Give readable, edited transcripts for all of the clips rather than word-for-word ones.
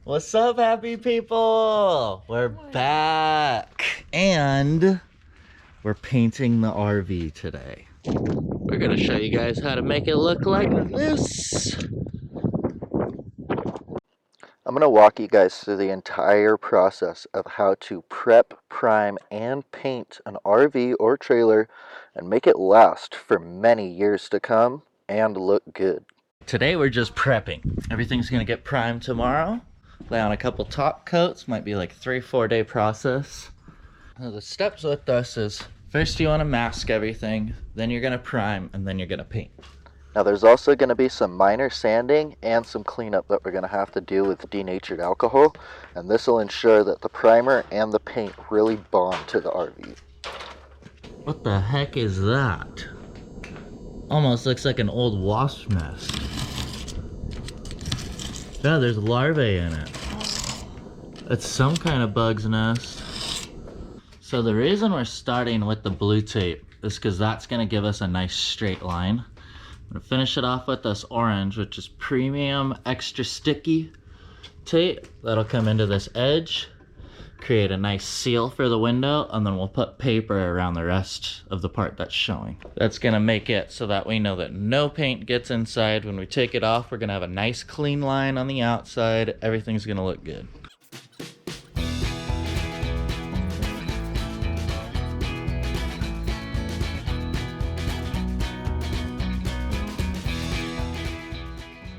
What's up, happy people? We're back and we're painting the RV today. We're gonna show you guys how to make it look like this. I'm gonna walk you guys through the entire process of how to prep, prime, and paint an RV or trailer and make it last for many years to come and look good. Today we're just prepping. Everything's gonna get primed tomorrow. Lay on a couple top coats, might be like a 3-4 day process. Now the steps with us is first you want to mask everything, then you're gonna prime, and then you're gonna paint. Now there's also going to be some minor sanding and some cleanup that we're going to have to do with denatured alcohol, and this will ensure that the primer and the paint really bond to the RV. What the heck is that? Almost looks like an old wasp nest. Yeah, there's larvae in it. It's some kind of bug's nest. So the reason we're starting with the blue tape is because that's going to give us a nice straight line. I'm gonna finish it off with this orange, which is premium extra sticky tape. That'll come into this edge, create a nice seal for the window, and then we'll put paper around the rest of the part that's showing. That's gonna make it so that we know that no paint gets inside. When we take it off, we're gonna have a nice clean line on the outside. Everything's gonna look good.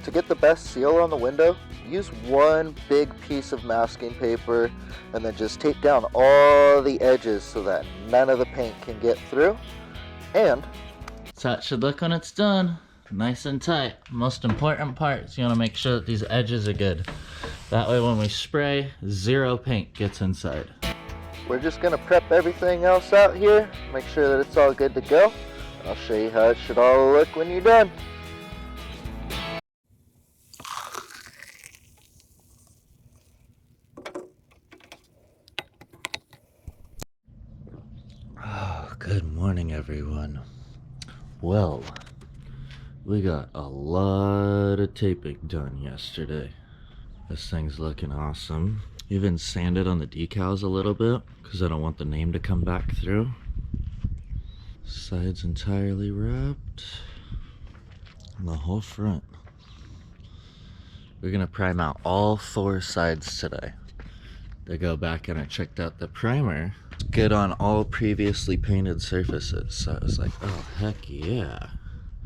To get the best seal on the window, use one big piece of masking paper and then just tape down all the edges so that none of the paint can get through. And that's how it should look when it's done. Nice and tight. Most important part is you want to make sure that these edges are good. That way when we spray, zero paint gets inside. we're just going to prep everything else out here, make sure that it's all good to go. I'll show you how it should all look when you're done. Good morning, everyone. Well, we got a lot of taping done yesterday. This thing's looking awesome. Even sanded on the decals a little bit because I don't want the name to come back through. Sides entirely wrapped. And the whole front. We're gonna prime out all 4 sides today. To go back and I checked out the primer. It's good on all previously painted surfaces. So I was like, oh heck yeah.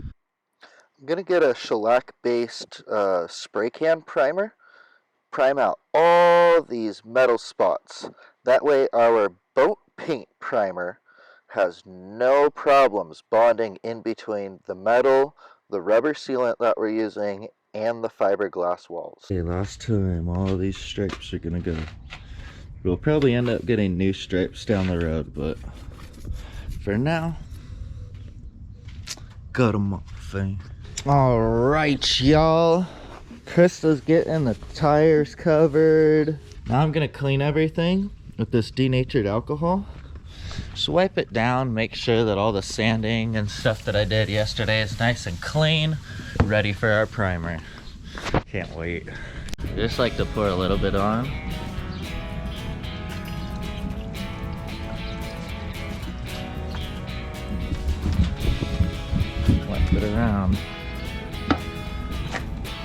I'm going to get a shellac based spray can primer. Prime out all these metal spots. That way our boat paint primer has no problems bonding in between the metal, the rubber sealant that we're using, and the fiberglass walls. Okay, last time all of these stripes are gonna go. We'll probably end up getting new stripes down the road, but for now, got them off. All right, y'all. Krista's getting the tires covered. Now I'm gonna clean everything with this denatured alcohol. Just wipe it down, make sure that all the sanding and stuff that I did yesterday is nice and clean, ready for our primer. Can't wait. I just like to pour a little bit on. Wipe it around.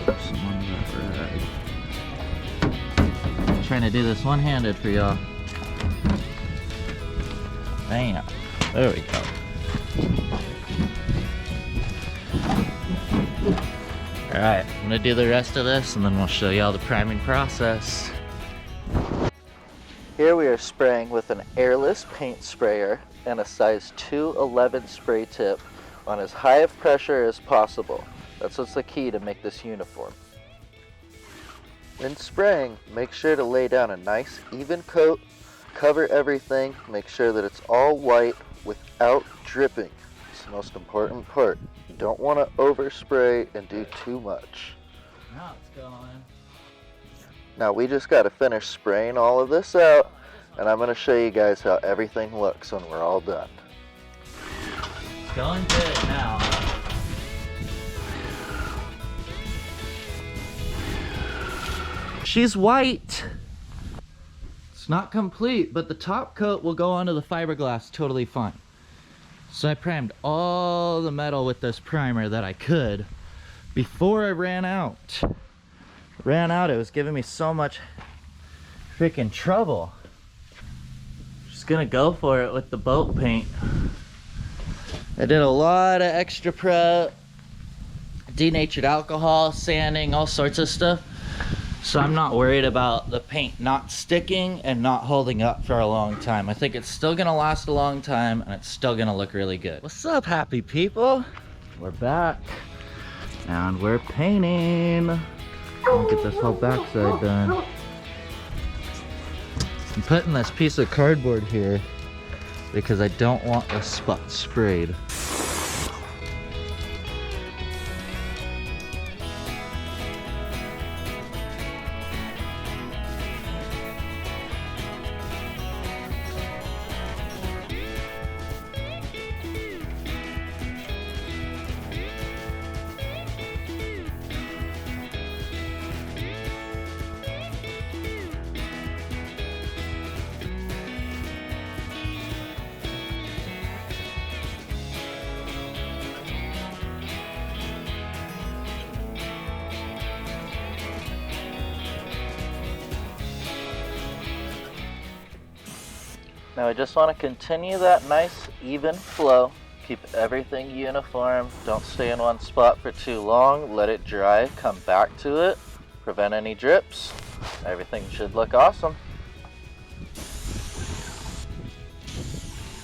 Some on that rag. I'm trying to do this one-handed for y'all. Bam. There we go. Alright, I'm gonna do the rest of this and then we'll show y'all the priming process. Here we are spraying with an airless paint sprayer and a size 211 spray tip on as high of pressure as possible. That's what's the key to make this uniform. When spraying, make sure to lay down a nice even coat, cover everything, make sure that it's all white without dripping. It's the most important part. You don't want to overspray and do too much. Now it's going. Now we just got to finish spraying all of this out, and I'm going to show you guys how everything looks when we're all done. It's going good now. She's white. It's not complete, but the top coat will go onto the fiberglass totally fine. So I primed all the metal with this primer that I could before I ran out. It was giving me so much freaking trouble. Just gonna go for it with the boat paint. I did a lot of extra prep, denatured alcohol, sanding, all sorts of stuff. So I'm not worried about the paint not sticking and not holding up for a long time. I think it's still gonna last a long time and it's still gonna look really good. What's up, happy people? We're back and we're painting. Let me get this whole backside done. I'm putting this piece of cardboard here because I don't want the spot sprayed. Now I just want to continue that nice even flow. Keep everything uniform. Don't stay in one spot for too long. Let it dry. Come back to it. Prevent any drips. Everything should look awesome.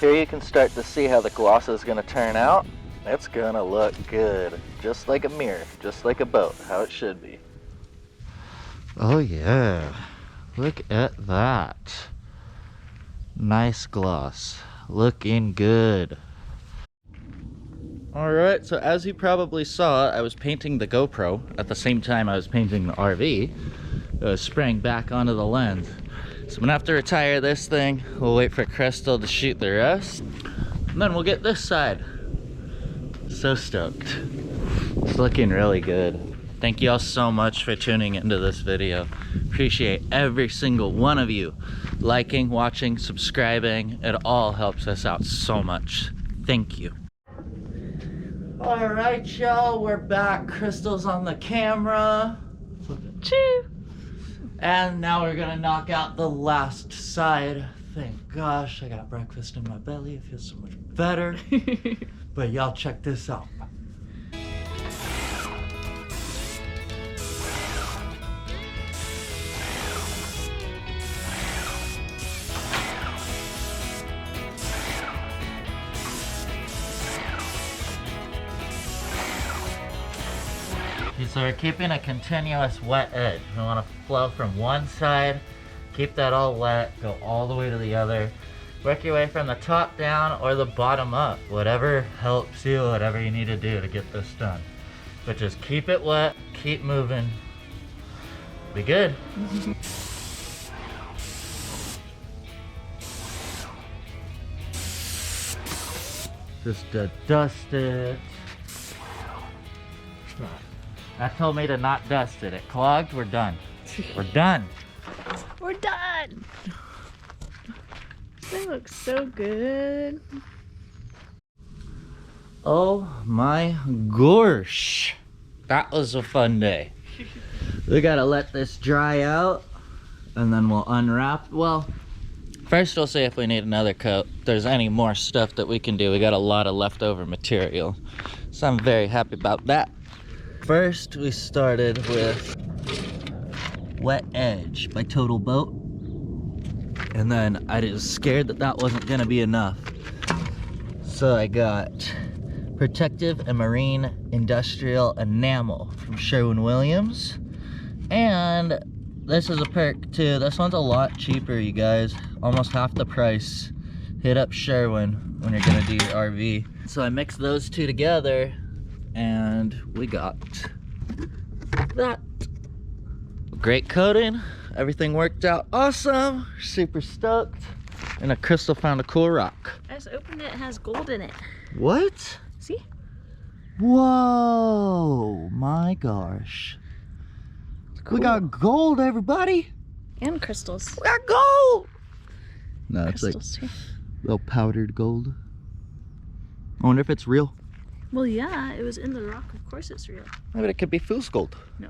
Here you can start to see how the gloss is going to turn out. It's going to look good. Just like a mirror. Just like a boat. How it should be. Oh yeah. Look at that. Nice gloss. Looking good. Alright, so as you probably saw, I was painting the GoPro at the same time I was painting the RV. It was spraying back onto the lens. So I'm gonna have to retire this thing. We'll wait for Crystal to shoot the rest. And then we'll get this side. So stoked. It's looking really good. Thank you all so much for tuning into this video. Appreciate every single one of you liking, watching, subscribing. It all helps us out so much. Thank you. All right, y'all, we're back. Crystal's on the camera. Choo! And now we're gonna knock out the last side. Thank gosh, I got breakfast in my belly. It feels so much better. But y'all check this out. So we're keeping a continuous wet edge. We want to flow from one side, keep that all wet, go all the way to the other. Work your way from the top down or the bottom up. Whatever helps you, whatever you need to do to get this done. But just keep it wet, keep moving. Be good. Just dust it. That told me to not dust it. It clogged, we're done. We're done. We're done. They look so good. Oh my gosh. That was a fun day. We gotta let this dry out and then we'll unwrap. Well, first we'll see if we need another coat. If there's any more stuff that we can do. We got a lot of leftover material. So I'm very happy about that. First, we started with Wet Edge by Total Boat. And then I was scared that that wasn't gonna be enough. So I got Protective and Marine Industrial Enamel from Sherwin-Williams. And this is a perk too. This one's a lot cheaper, you guys. Almost half the price. Hit up Sherwin when you're gonna do your RV. So I mixed those two together and we got that. Great coating. Everything worked out awesome. Super stoked. And a Crystal found a cool rock. I just opened it. It has gold in it. What? See? Whoa, my gosh. We got gold, everybody. And crystals. We got gold. No, it's like Crystals too. little powdered gold. I wonder if it's real. Well, yeah, it was in the rock. Of course it's real. Maybe it could be fool's gold. No.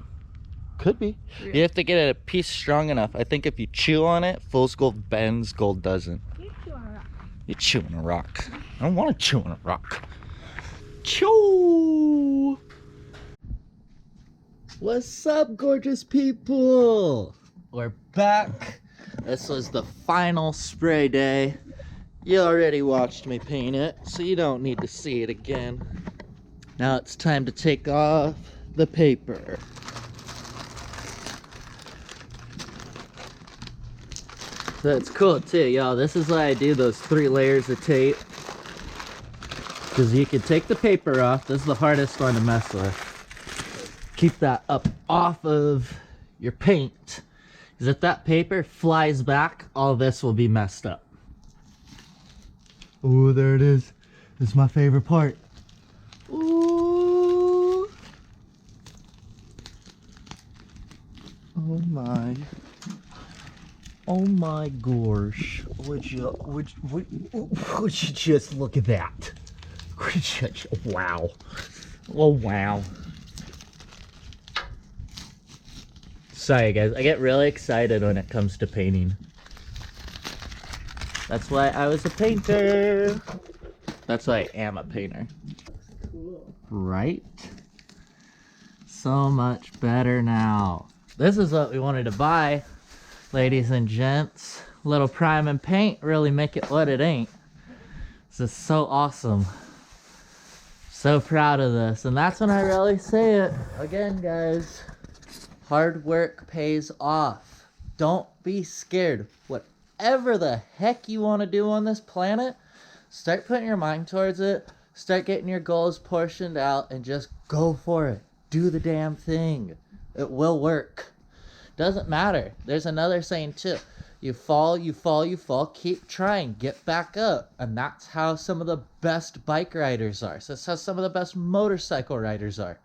Could be. Real. You have to get a piece strong enough. I think if you chew on it, fool's gold bends, gold doesn't. You chew on a rock. You chew on a rock. I don't want to chew on a rock. Chew! What's up, gorgeous people? We're back. This was the final spray day. You already watched me paint it, so you don't need to see it again. Now it's time to take off the paper. That's cool too, y'all. This is why I do those 3 layers of tape. Because you can take the paper off. This is the hardest one to mess with. Keep that up off of your paint. Because if that paper flies back, all this will be messed up. Oh, there it is. This is my favorite part. Ooh. Oh my. Oh my gosh. Would you just look at that? Wow. Oh wow. Sorry guys, I get really excited when it comes to painting. That's why I was a painter. That's why I am a painter. Right? So much better now. This is what we wanted to buy, ladies and gents. Little prime and paint, really make it what it ain't. This is so awesome. So proud of this. And that's when I really say it. Again, guys, hard work pays off. Don't be scared. Whatever the heck you want to do on this planet, start putting your mind towards it. Start getting your goals portioned out and just go for it. Do the damn thing. It will work. Doesn't matter. There's another saying too. You fall, you fall, you fall. Keep trying. Get back up. And that's how some of the best bike riders are. So that's how some of the best motorcycle riders are.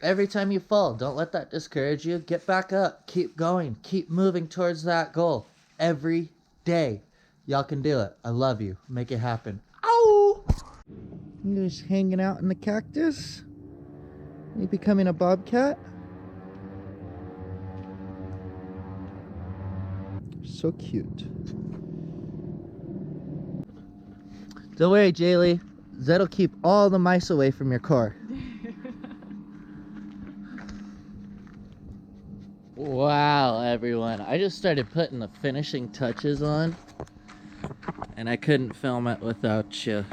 Every time you fall, don't let that discourage you. Get back up. Keep going. Keep moving towards that goal. Every day. Y'all can do it. I love you. Make it happen. Ow! You just hanging out in the cactus? You becoming a bobcat? So cute. Don't worry, Jaylee. Zed'll keep all the mice away from your car. Wow, everyone. I just started putting the finishing touches on, and I couldn't film it without you.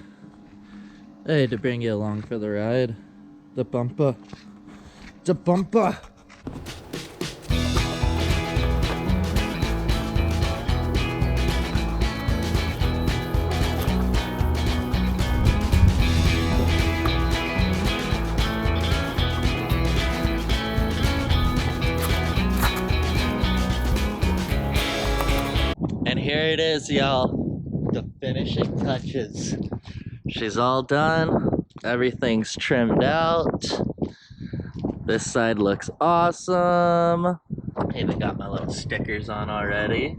I had to bring you along for the ride. The bumper. The bumper! And here it is, y'all. The finishing touches. She's all done. Everything's trimmed out. This side looks awesome. Even got my little stickers on already.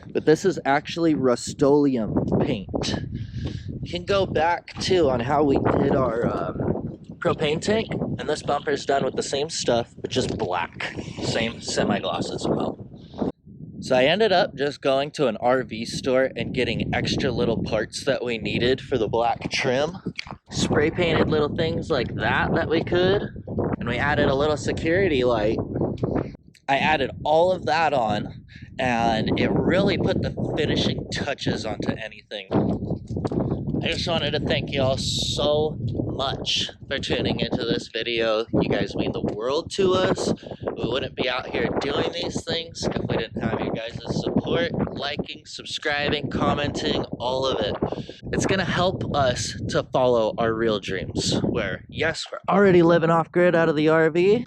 But this is actually Rust-Oleum paint. You can go back too on how we did our propane tank. And this bumper's done with the same stuff, but just black. Same semi-gloss as well. So I ended up just going to an RV store and getting extra little parts that we needed for the black trim. Spray painted little things like that we could. And we added a little security light. I added all of that on, and it really put the finishing touches onto anything. I just wanted to thank you all so much for tuning into this video. You guys mean the world to us. We wouldn't be out here doing these things if we didn't have your guys' support, liking, subscribing, commenting, all of it. It's gonna help us to follow our real dreams, where yes, we're already living off-grid out of the RV.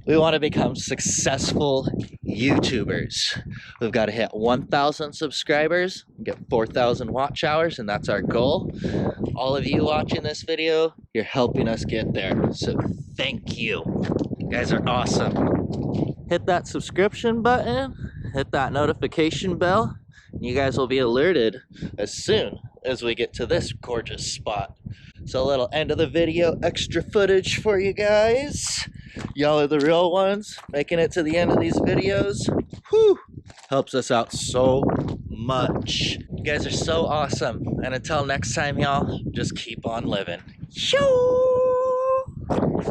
We want to become successful YouTubers. We've got to hit 1,000 subscribers, get 4,000 watch hours, and that's our goal. All of you watching this video, you're helping us get there. So thank you. You guys are awesome. Hit that subscription button, hit that notification bell, and you guys will be alerted as soon as we get to this gorgeous spot. So a little end of the video extra footage for you guys. Y'all are the real ones making it to the end of these videos. Whew, helps us out so much. You guys are so awesome. And until next time, y'all, just keep on living. Shoo!